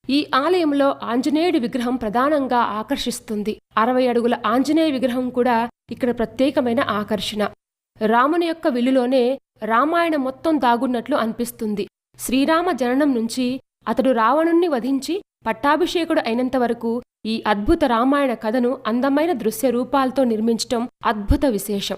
ఈ ఆలయంలో ఆంజనేయుడి విగ్రహం ప్రధానంగా ఆకర్షిస్తుంది. 60 అడుగుల ఆంజనేయ విగ్రహం కూడా ఇక్కడ ప్రత్యేకమైన ఆకర్షణ. రాముని యొక్క విల్లులోనే రామాయణం మొత్తం దాగున్నట్లు అనిపిస్తుంది. శ్రీరామ జననం నుంచి అతడు రావణుణ్ణి వధించి పట్టాభిషేకుడు అయినంత వరకు ఈ అద్భుత రామాయణ కథను అందమైన దృశ్య రూపాలతో నిర్మించటం అద్భుత విశేషం.